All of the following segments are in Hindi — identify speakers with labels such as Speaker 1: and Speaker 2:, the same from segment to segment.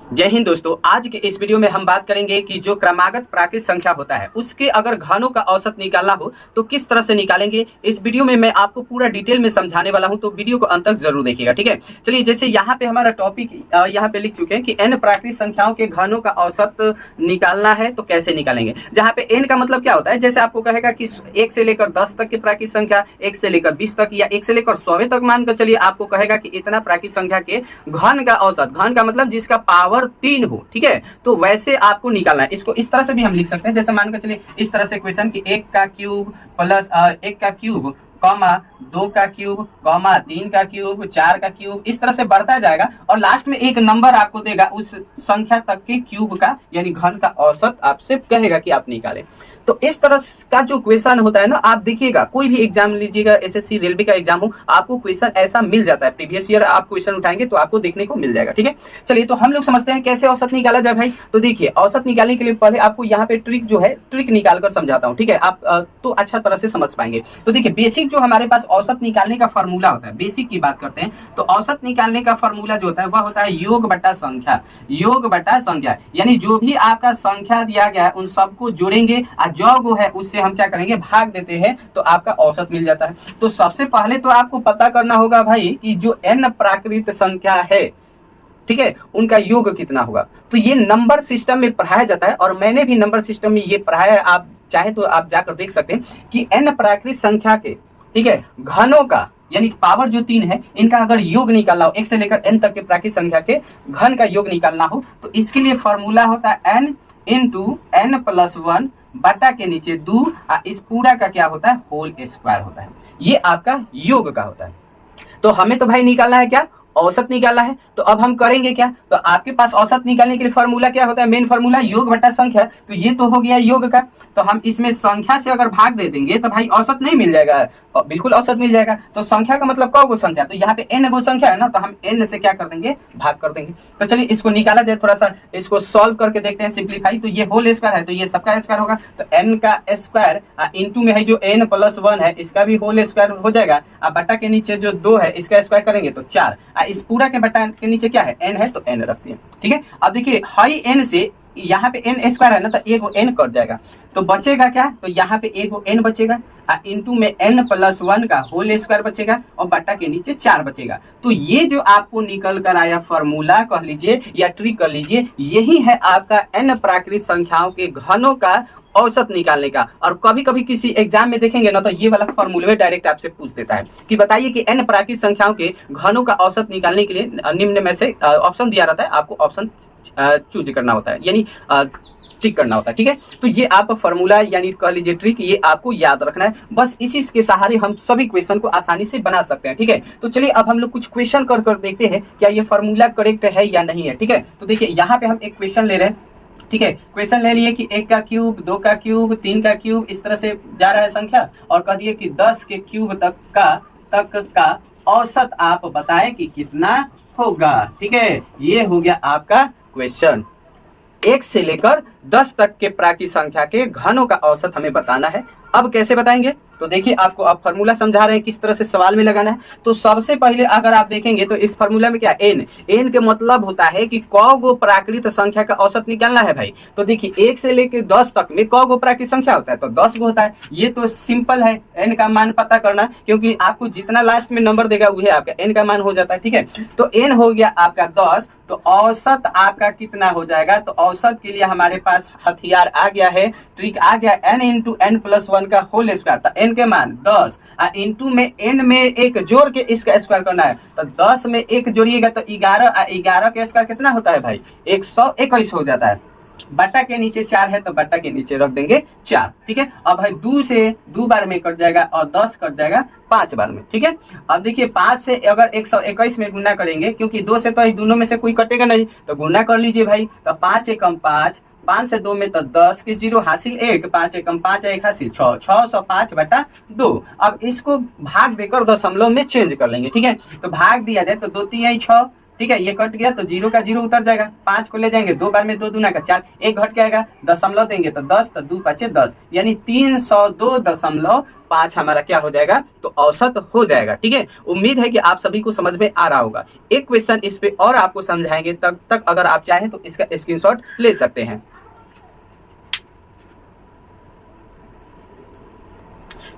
Speaker 1: जय हिंद दोस्तों। आज के इस वीडियो में हम बात करेंगे कि जो क्रमागत प्राकृत संख्या होता है उसके अगर घनों का औसत निकालना हो तो किस तरह से निकालेंगे। इस वीडियो में मैं आपको पूरा डिटेल में समझाने वाला हूं, तो वीडियो को अंत तक जरूर देखिएगा, ठीक है। चलिए, जैसे यहाँ पे हमारा टॉपिक यहाँ पे लिख चुके हैं कि n प्राकृत संख्याओं के घनों का औसत निकालना है तो कैसे निकालेंगे। जहाँ पे n का मतलब क्या होता है, जैसे आपको कहेगा कि 1 से लेकर 10 तक की प्राकृत संख्या, 1 से लेकर 20 तक या 1 से लेकर 100 तक मानकर चलिए आपको कहेगा कि इतना प्राकृत संख्या के घन का औसत, घन का मतलब जिसका पावर 3 हो, ठीक है। तो वैसे आपको निकालना है। इसको इस तरह से भी हम लिख सकते हैं, जैसे मानकर चलिए इस तरह से क्वेश्चन कि 1 का क्यूब प्लस 1 का क्यूब कॉमा 2 का क्यूब कॉमा 3 का क्यूब 4 का क्यूब, इस तरह से बढ़ता जाएगा और लास्ट में एक नंबर आपको देगा उस संख्या तक के क्यूब का, यानी घन का औसत आपसे कहेगा कि आप निकालें। तो इस तरह का जो क्वेश्चन होता है ना, आप देखिएगा कोई भी एग्जाम लीजिएगा, एसएससी रेलवे का एग्जाम हो, आपको क्वेश्चन ऐसा मिल जाता है। प्रीवियस ईयर आप क्वेश्चन उठाएंगे तो आपको देखने को मिल जाएगा, ठीक है। चलिए, तो हम लोग समझते हैं कैसे औसत निकाला जाए भाई। तो देखिए, औसत निकालने के लिए पहले आपको यहाँ पे ट्रिक जो है, ट्रिक निकाल कर समझाता हूँ, ठीक है। आप तो अच्छा तरह से समझ पाएंगे। तो देखिए, बेसिक जो हमारे पास औसत निकालने का फॉर्मूला होता है, बेसिक की बात करते हैं तो औसत निकालने का फॉर्मूला जो होता है वह होता है योग बटा संख्या। योग बटा संख्या यानी जो भी आपका संख्या दिया गया है उन सबको जोड़ेंगे और जो है उससे हम क्या करेंगे, भाग देते हैं, तो आपका औसत मिल जाता है। तो सबसे पहले तो आपको पता करना होगा भाई कि जो n प्राकृत संख्या है, ठीक है, उनका योग कितना होगा। तो ये नंबर सिस्टम में पढ़ाया जाता है और मैंने भी नंबर सिस्टम में ये पढ़ाया है। आप चाहे तो आप जाकर देख सकते हैं कि n प्राकृत संख्या के, ठीक है, घनों का यानी पावर जो 3 है, इनका अगर योग निकालना हो, 1 से लेकर n तक के प्राकृत संख्या के घन का योग निकालना हो, तो इसके लिए फॉर्मूला होता है n इंटू n प्लस 1 बटा के नीचे 2, इस पूरा का क्या होता है, होल स्क्वायर होता है। ये आपका योग का होता है। तो हमें तो भाई निकालना है क्या, औसत निकालना है। तो अब हम करेंगे क्या, तो आपके पास औसत निकालने के लिए फॉर्मूला क्या होता है, मेन फॉर्मूला योग बटा संख्या। तो ये तो हो गया योग का, तो हम इसमें संख्या से अगर भाग दे देंगे तो भाई औसत नहीं मिल जाएगा, बिल्कुल औसत मिल जाएगा। तो संख्या का मतलब कौ गो संख्या, तो यहाँ पे n गो संख्या है ना, तो हम n से क्या कर देंगे, भाग कर देंगे। तो चलिए इसको निकाला जाए, थोड़ा सा इसको सॉल्व करके देखते हैं, सिंप्लीफाई। तो ये होल स्क्वायर है तो ये सबका स्क्वायर होगा, तो n का स्क्वायर इंटू में है जो n प्लस 1 है इसका भी होल स्क्वायर हो जाएगा, बटा के नीचे जो 2 है इसका स्क्वायर करेंगे तो 4, इस पूरा के बटा के नीचे क्या है, n है तो n रखते हैं, ठीक है। अब देखिए हाई n से यहाँ पे n स्क्वायर है ना, तो एक n कट जाएगा, तो बचेगा क्या, तो यहाँ पे एक n बचेगा, इंटू में n प्लस 1 का होल स्क्वायर बचेगा और बटा के नीचे 4 बचेगा। तो ये जो आपको निकल कर आया फॉर्मूला कह लीजिए या ट्रिक कर लीजिए, यही है आपका n प्राकृत संख्याओं के घनों का औसत निकालने का। और कभी कभी किसी एग्जाम में देखेंगे ना, तो ये वाला फॉर्मूला डायरेक्ट आपसे पूछ देता है कि बताइए कि n प्राकृत संख्याओं के घनों का औसत निकालने के लिए निम्न में से ऑप्शन दिया रहता है, आपको ऑप्शन चूज करना होता है, यानी ट्रिक करना होता है, ठीक है। तो ये आप फॉर्मूला यानी कह लीजिए ट्रिक, ये आपको याद रखना है। बस इसी के सहारे हम सभी क्वेश्चन को आसानी से बना सकते हैं, ठीक है। तो चलिए अब हम लोग कुछ क्वेश्चन कर देखते हैं क्या ये फॉर्मूला करेक्ट है या नहीं है, ठीक है। तो देखिए यहाँ पे हम एक क्वेश्चन ले रहे हैं, ठीक है। क्वेश्चन ले लिए कि 1 का क्यूब 2 का क्यूब 3 का क्यूब, इस तरह से जा रहा है संख्या, और कह दिए कि 10 के क्यूब तक का औसत आप बताएं कि कितना होगा, ठीक है। ये हो गया आपका क्वेश्चन। 1 से लेकर 10 तक के प्राकृत संख्या के घनों का औसत हमें बताना है। अब कैसे बताएंगे, तो देखिए आपको अब फॉर्मूला समझा रहे हैं किस तरह से सवाल में लगाना है। तो सबसे पहले अगर आप देखेंगे तो इस फॉर्मूला में क्या n के मतलब होता है कि कौ गो प्राकृत संख्या का औसत निकालना है भाई। तो देखिए 1 से लेकर 10 तक में कौ गो प्राकृत संख्या होता है, तो 10 गो होता है। ये तो सिंपल है n का मान पता करना, क्योंकि आपको जितना लास्ट में नंबर देगा वही आपका n का मान हो जाता है, ठीक है। तो n हो गया आपका 10, तो औसत आपका कितना हो जाएगा, तो औसत के लिए हमारे पास हथियार आ गया है, ट्रिक आ गया, n इंटू n प्लस 1 का होल स्क्वायर। तो n के मान 10 इंटू में n में एक जोड़ के इसका स्क्वायर करना है, तो 10 में एक जोड़िएगा तो 11, 11 का स्क्वायर कितना होता है भाई, 121 हो जाता है। बटा के नीचे 4 है तो बटा के नीचे रख देंगे 4, ठीक है। अब भाई 2 से 2 बार में कट जाएगा और 10 कट जाएगा 5 बार में, ठीक है। अब देखिए 5 से अगर 121 में गुना करेंगे, क्योंकि 2 से तो दोनों में से कोई कटेगा नहीं, तो गुना कर लीजिए भाई। तो 5 एकम 5, 5 से 2 में तो 10 के 0 हासिल 1, 5 एकम 5 1 हासिल 6, 605 बटा 2। अब इसको भाग देकर दशमलव में चेंज कर लेंगे, ठीक है। तो भाग दिया जाए तो 2 3 6, ठीक है, ये कट गया तो 0 का 0 उतर जाएगा, 5 को ले जाएंगे 2 बार में 2 दूना का 4, 1 घट के आएगा, दशमलव देंगे तो 10, तो 2 5 10, यानी 302.5 हमारा क्या हो जाएगा, तो औसत हो जाएगा। ठीक है, उम्मीद है कि आप सभी को समझ में आ रहा होगा। एक क्वेश्चन इस पे और आपको समझाएंगे, तब तक अगर आप चाहें तो इसका स्क्रीनशॉट ले सकते हैं।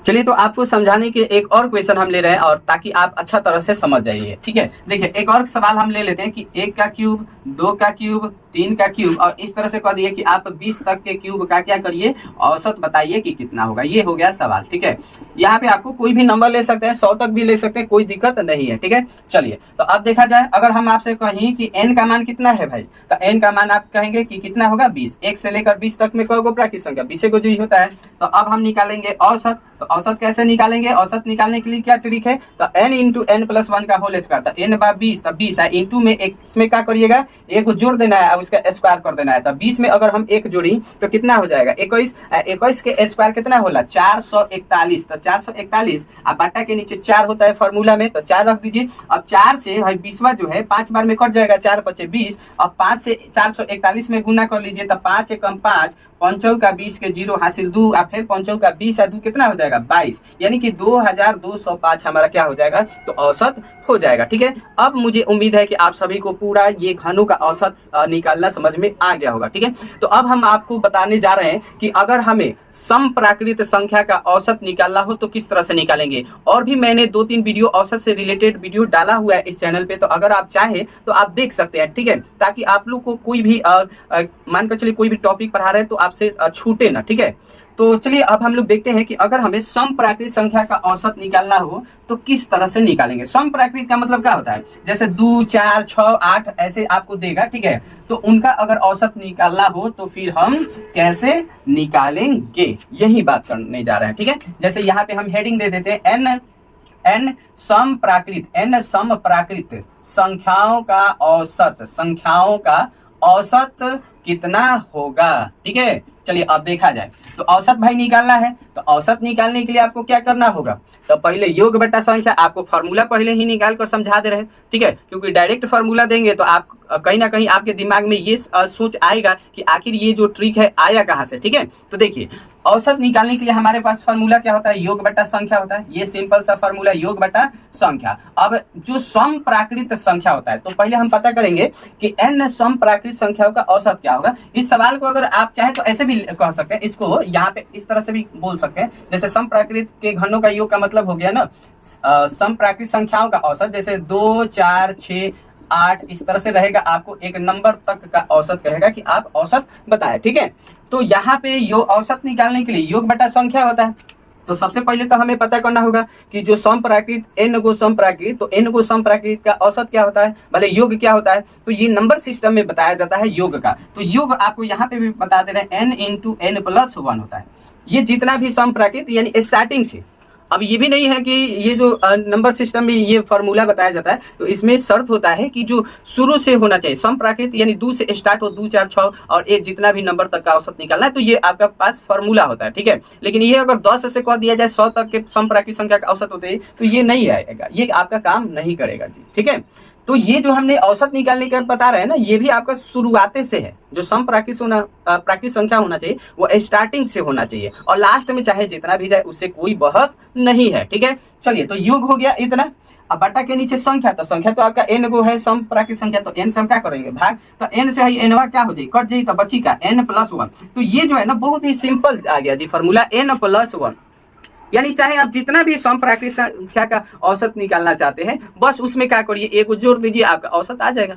Speaker 1: चलिए, तो आपको समझाने के एक और क्वेश्चन हम ले रहे हैं, और ताकि आप अच्छा तरह से समझ जाइए। ठीक है, देखिए एक और सवाल हम ले लेते हैं कि 1 का क्यूब, 2 का क्यूब, 3 का क्यूब, और इस तरह से कह दिए कि आप 20 तक के क्यूब का क्या करिए, औसत बताइए कि कितना होगा। ये हो गया सवाल। ठीक है, यहाँ पे आपको कोई भी नंबर ले सकते हैं, 100 तक भी ले सकते हैं, कोई दिक्कत नहीं है। ठीक है, चलिए तो अब देखा जाए, अगर हम आपसे कहें कि n का मान कितना है भाई, तो n का मान आप कहेंगे कि कितना होगा, 20। 1 से लेकर 20 तक में कोई प्राकृत संख्या 20 को जो ही होता है। तो अब हम निकालेंगे औसत। तो औसत कैसे निकालेंगे, औसत निकालने के लिए क्या ट्रिक है, तो n इंटू n प्लस 1 का होल स्क्वायर, तो n बाय 20, तो 20 है इंटू में एक, इसमें क्या करिएगा, एक को जोड़ देना है, उसका स्क्वायर कर देना है। तो 20 में अगर हम एक जोड़ी तो कितना हो जाएगा, 21, 21 के स्क्वायर कितना होला, 441, तो 441, अब बाटा के नीचे 4 होता है फॉर्मूला में, तो 4 रख दीजिए। अब 4 से 20वां जो है 5 बार में कट जाएगा, 4 5 20, अब 5 से 441 में गुना कर लीजिए, तो 5 एकम 5, 5 का 20 के 0 हासिल 2, और फिर 5 का 20 है 2 कितना हो जाएगा, 22, यानी कि 2205 हमारा क्या हो जाएगा, तो औसत हो जाएगा। ठीक है, अब मुझे उम्मीद है कि आप सभी को पूरा ये घनों का औसत निकालना समझ में आ गया होगा। ठीक है, तो अब हम आपको बताने जा रहे हैं कि अगर हमें समप्राकृत संख्या का औसत निकालना हो तो किस तरह से निकालेंगे। और भी मैंने 2-3 वीडियो औसत से रिलेटेड वीडियो डाला हुआ है इस चैनल पे, तो अगर आप चाहें तो आप देख सकते हैं। ठीक है, ताकि आप लोग को कोई भी मानकर चलिए कोई भी टॉपिक पढ़ा रहे हैं तो आपसे छूटे ना। ठीक है, तो चलिए अब हम लोग देखते हैं कि अगर हमें समप्राकृत संख्या का औसत निकालना हो तो किस तरह से निकालेंगे। समप्राकृत का मतलब क्या होता है, जैसे 2 4 6 8 ऐसे आपको देगा। ठीक है, तो उनका अगर औसत निकालना हो तो फिर हम कैसे निकालेंगे, यही बात करने जा रहे हैं। ठीक है, जैसे यहाँ पे हम हेडिंग दे देते हैं n समप्राकृत संख्याओं का औसत, संख्याओं का औसत कितना होगा। ठीक है, चलिए अब देखा जाए, तो औसत भाई निकालना है, तो औसत निकालने के लिए आपको क्या करना होगा, तो पहले योग बटा संख्या, आपको फॉर्मूला पहले ही निकाल कर समझा दे रहे हैं। ठीक है, क्योंकि डायरेक्ट फार्मूला देंगे तो आप कहीं ना कहीं आपके दिमाग में ये सोच आएगा कि आखिर ये जो ट्रिक है आया कहाँ से। ठीक है, तो देखिए औसत निकालने के लिए हमारे पास फार्मूला क्या होता है, योग बटा संख्या होता है। ये सिंपल सा फार्मूला, योग बटा संख्या। अब जो समप्राकृत संख्या होता है, तो पहले हम पता करेंगे कि n समप्राकृत संख्याओं का औसत क्या होगा। इस सवाल को अगर आप चाहें तो ऐसे भी कह सकते हैं, इसको यहाँ पे इस तरह से भी बोल सकते हैं, जैसे समप्राकृत के घनों का योग का मतलब हो गया ना समप्राकृत संख्याओं का औसत, जैसे 2 4 6 8 इस तरह से रहेगा, आपको एक नंबर तक का औसत कहेगा कि आप औसत बताएं। ठीक है, तो यहाँ पे औसत निकालने के लिए योग बटा संख्या होता है। तो सबसे पहले तो हमें पता करना होगा कि जो समप्राकृत n गो समप्राकृत, तो n गो समप्राकृत का औसत क्या होता है, भले योग क्या होता है, तो ये नंबर सिस्टम में बताया जाता है योग का। तो योग आपको यहाँ पे भी बता दे रहे हैं n इंटू n प्लस 1 होता है। ये जितना भी समप्राकृत यानी स्टार्टिंग से, अब ये भी नहीं है कि ये जो नंबर सिस्टम में ये फॉर्मूला बताया जाता है, तो इसमें शर्त होता है कि जो शुरू से होना चाहिए समप्राकृत, यानी 2 से स्टार्ट हो, 2 4 6 और 1 जितना भी नंबर तक का औसत निकालना है, तो ये आपका पास फॉर्मूला होता है। ठीक है, लेकिन ये अगर 10 से कह दिया जाए 100 तक के समप्राकृत संख्या का औसत होते हैं, तो ये नहीं आएगा, ये आपका काम नहीं करेगा जी। ठीक है, तो ये जो हमने औसत निकालने का बता रहे हैं ना, ये भी आपका शुरुआते से है। जो समप्राकृत प्राकृत संख्या होना चाहिए वो स्टार्टिंग से होना चाहिए, और लास्ट में चाहे जितना भी जाए उससे कोई बहस नहीं है। ठीक है, चलिए तो योग हो गया इतना। अब बटा के नीचे संख्या, तो संख्या तो आपका n गो है समप्राकृत संख्या, तो n से हम क्या करेंगे भाग, तो n से ही nवा क्या हो जाए, कट जाए, तो बची का n प्लस 1। तो ये जो है ना बहुत ही सिंपल आ गया जी फॉर्मूला, n प्लस 1, यानी चाहे आप जितना भी समप्राकृत संख्या का औसत निकालना चाहते हैं, बस उसमें क्या करिए, एक को जोड़ दीजिए, आपका औसत आ जाएगा।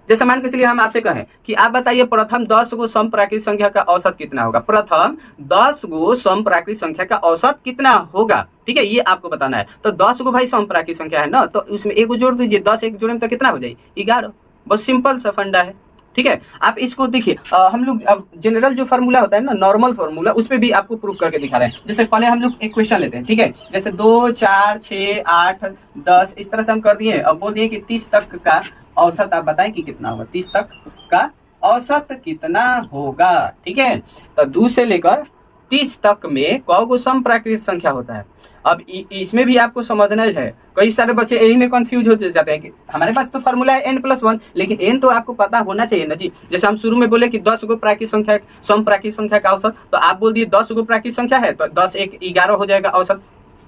Speaker 1: जैसे मान के चलिए हम आपसे कहें कि आप बताइए प्रथम 10 गो समप्राकृत संख्या का औसत कितना होगा, प्रथम 10 गो समप्राकृत संख्या का औसत कितना होगा। ठीक है, ये आपको बताना है। तो 10 गो भाई समप्राकृत संख्या है ना, तो उसमें एक को जोड़ दीजिए, 10 एक जोड़े में तो कितना हो जाए, 11। बस सिंपल सा फंडा है। ठीक है, आप इसको देखिए, हम लोग अब जनरल जो फार्मूला होता है ना, नॉर्मल फार्मूला, उस पे भी आपको प्रूफ करके दिखा रहे हैं। जैसे पहले हम लोग एक क्वेश्चन लेते हैं। ठीक है, जैसे 2 4 6 8 10 इस तरह से हम कर दिए। अब बोल दिए कि 30 तक का औसत आप बताएं कि कितना होगा, 30 तक का औसत कितना होगा। ठीक है, तो 2 से लेकर 30 तक में कौगो सम प्राकृतिक संख्या होता है। अब इसमें भी आपको समझना है, कई सारे बच्चे यही में कंफ्यूज हो जाते हैं कि हमारे पास तो फॉर्मूला है n+1, लेकिन n तो आपको पता होना चाहिए ना जी। जैसे हम शुरू में बोले कि 10 गो प्राकृतिक संख्या सम प्राकृतिक संख्या का औसत, तो आप बोल दिए 10 गो प्राकृतिक संख्या है तो 10 1 11 हो जाएगा औसत।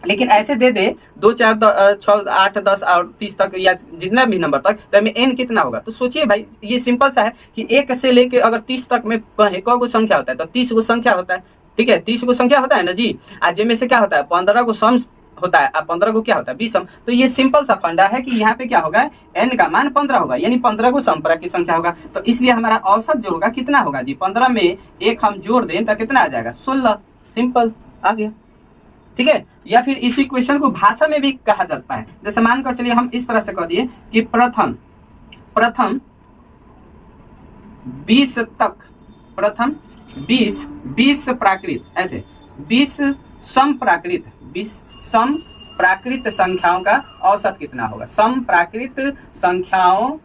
Speaker 1: लेकिन ऐसे दे दे 2 4 6 8 10 और 30 तक या जितना भी नंबर तक, तो हमें n कितना होगा। तो सोचिए भाई, ये सिंपल सा है कि 1 से लेके अगर 30 तक में कहे कौगो संख्या होता है तो 30 गो संख्या होता है। ठीक है, 30 गो संख्या होता है ना जी। आज में से क्या होता है 15 गो सम होता है, अब 15 को क्या होता है 20 सम। तो ये सिंपल सा फंडा है कि यहाँ पे क्या होगा n का मान 15 होगा, यानी 15 को सम प्राकृतिक संख्या होगा। तो इसलिए हमारा औसत जो होगा कितना होगा जी, 15 में एक हम जोड़ दें तो कितना आ जाएगा 16। सिंपल आ गया। ठीक है, या फिर इसी क्वेश्चन को भाषा में भी कहा जाता है। जैसे मानकर चलिए हम इस तरह से कह दिए कि प्रथम 20 तक, प्रथम 20 प्राकृत, ऐसे 20 सम प्राकृत संख्याओं का औसत कितना होगा। सम प्राकृत संख्याओं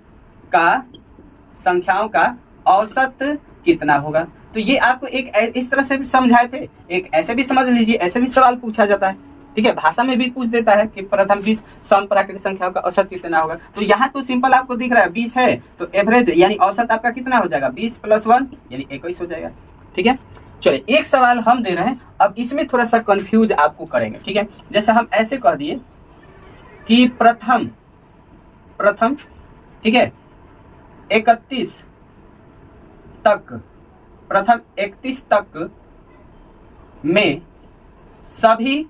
Speaker 1: का औसत कितना होगा। तो ये आपको एक इस तरह से भी समझाए थे, एक ऐसे भी समझ लीजिए, ऐसे भी सवाल पूछा जाता है। ठीक है, भाषा में भी पूछ देता है कि प्रथम 20 सम प्राकृतिक संख्याओं का औसत कितना होगा। तो यहाँ तो सिंपल आपको दिख रहा है 20 है तो एवरेज यानी औसत आपका कितना हो जाएगा 20 + 1 यानी 21 हो जाएगा। ठीक है, चलिए एक सवाल हम दे रहे हैं, अब इसमें थोड़ा सा कंफ्यूज आपको करेंगे। ठीक है, जैसे हम ऐसे कह दिए कि प्रथम ठीक है 31 तक, प्रथम 31 तक में सभी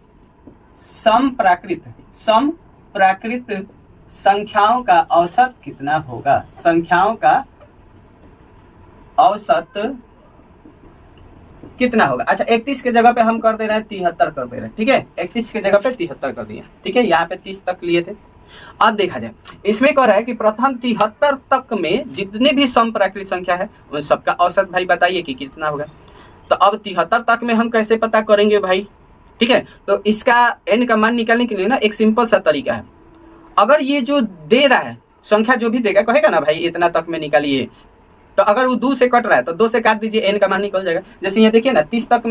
Speaker 1: सम प्राकृत संख्याओं का औसत कितना होगा। संख्याओं का औसत कितना होगा। अच्छा 31 के जगह पे हम कर दे रहे हैं 73 कर दे रहे हैं। ठीक है, 31 के जगह पे 73 कर दिए। ठीक है, यहाँ पे 30 तक लिए थे। अब देखा जाए, इसमें कह रहा है कि प्रथम 73 तक में जितने भी सम प्राकृतिक संख्या है उन सबका औसत भाई बताइए कि कितना होगा। तो अब 73 तक में हम कैसे पता करेंगे भाई। ठीक है, तो इसका n का मान निकालने के लिए ना एक सिंपल सा तरीका है। अगर ये जो दे रहा है संख्या जो भी देगा कहेगा ना भाई इतना तक में निकालिए, तो अगर वो 2 से कट रहा है तो 2 से काट दीजिए, n का मान निकल जाएगा। जैसे ये देखिए ना 30 तक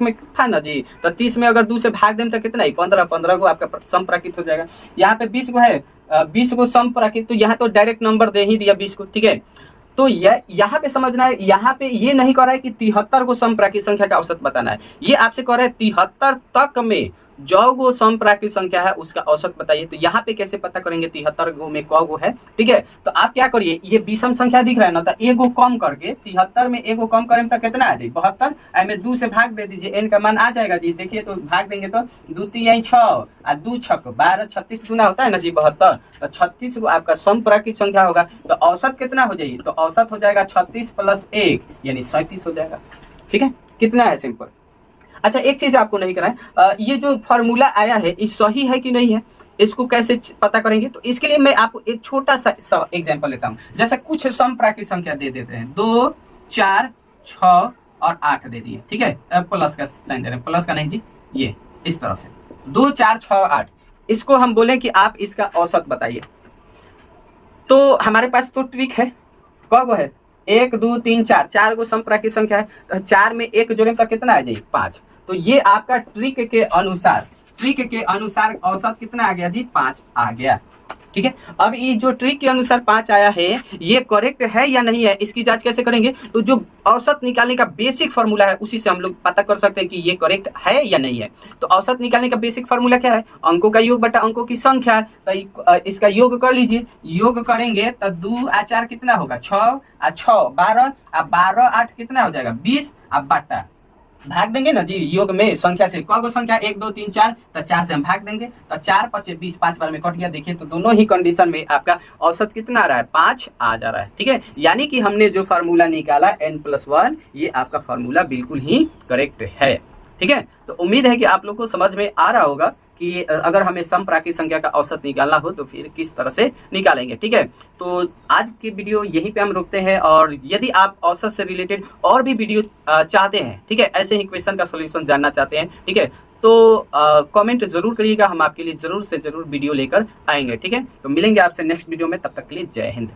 Speaker 1: में था ना जी, तो 30 में अगर 2 से भाग दें तो कितना ही 15 को आपका सम प्राकृत हो जाएगा। यहाँ पे 20 को है, 20 को सम प्राकृत, तो यहाँ तो डायरेक्ट नंबर दे ही दिया 20 को। ठीक है, तो यहाँ पे समझना है, यहाँ पे ये नहीं कह रहा है कि 73 को सम प्राकृतिक संख्या का औसत बताना है, ये आपसे कह रहा है 73 तक में जो गो सम प्राकृतिक संख्या है उसका औसत बताइए। तो यहाँ पे कैसे पता करेंगे 73 गो में कौ गो है। ठीक है, तो आप क्या करिए, ये विषम संख्या दिख रहा है ना, तो एगो कम करके 73 में एगो कम करें तो कितना आ जाए 72, में 2 से भाग दे दीजिए, n का मान आ जाएगा जी। देखिए तो भाग देंगे तो 2 3 6 और 2 6 12, 36 गुना होता है ना जी 72, तो 36 को आपका सम प्राकृतिक संख्या होगा। तो औसत कितना हो जाएगी, तो औसत हो जाएगा 36 + 1 यानी 37 हो जाएगा। ठीक है, कितना है सिंपल। अच्छा एक चीज आपको नहीं कराए, ये जो फॉर्मूला आया है ये सही है कि नहीं है, इसको कैसे पता करेंगे। तो इसके लिए मैं आपको एक छोटा सा एग्जांपल लेता हूँ। जैसे कुछ सम प्राकृतिक संख्या दे देते हैं, 2 4 6 और 8 दे दिए। ठीक है, प्लस का साइन दे रहे हैं, प्लस का नहीं जी, ये इस तरह से 2 4 6 8, इसको हम बोले कि आप इसका औसत बताइए। तो हमारे पास तो ट्रिक है, कौगो है 1 2 3 4, 4 गो सम प्राकृतिक संख्या है, तो 4 में 1 जोड़े तो कितना आ जाए 5। तो ये आपका ट्रिक के अनुसार औसत कितना आ गया जी 5 आ गया। ठीक है, अब ये जो ट्रिक के अनुसार 5 आया है ये करेक्ट है या नहीं है, इसकी जांच कैसे करेंगे। तो जो औसत निकालने का बेसिक फार्मूला है उसी से हम लोग पता कर सकते हैं कि ये करेक्ट है या नहीं है। तो औसत निकालने का बेसिक फार्मूला क्या है, अंकों का योग बटा अंकों की संख्या। तो इसका योग कर लीजिए, योग करेंगे तो 2 और 4 कितना होगा 6 और 6 12 और 12 8 कितना हो जाएगा 20 और बटा भाग देंगे ना जी योग में संख्या से, कौन संख्या 1 2 3 4, तो 4 से हम भाग देंगे तो 4 5 20, 5 बार में कट गया। देखिए तो दोनों ही कंडीशन में आपका औसत कितना आ रहा है 5 आ जा रहा है। ठीक है, यानी कि हमने जो फार्मूला निकाला n+1 ये आपका फार्मूला बिल्कुल ही करेक्ट है। ठीक है, तो उम्मीद है कि आप लोग को समझ में आ रहा होगा कि अगर हमें सम प्राकृतिक संख्या का औसत निकालना हो तो फिर किस तरह से निकालेंगे। ठीक है, तो आज की वीडियो यहीं पे हम रुकते हैं, और यदि आप औसत से रिलेटेड और भी वीडियो चाहते हैं, ठीक है, ऐसे ही क्वेश्चन का सोल्यूशन जानना चाहते हैं, ठीक है, तो कमेंट जरूर करिएगा, हम आपके लिए जरूर से जरूर वीडियो लेकर आएंगे। ठीक है, तो मिलेंगे आपसे नेक्स्ट वीडियो में, तब तक के लिए जय हिंद।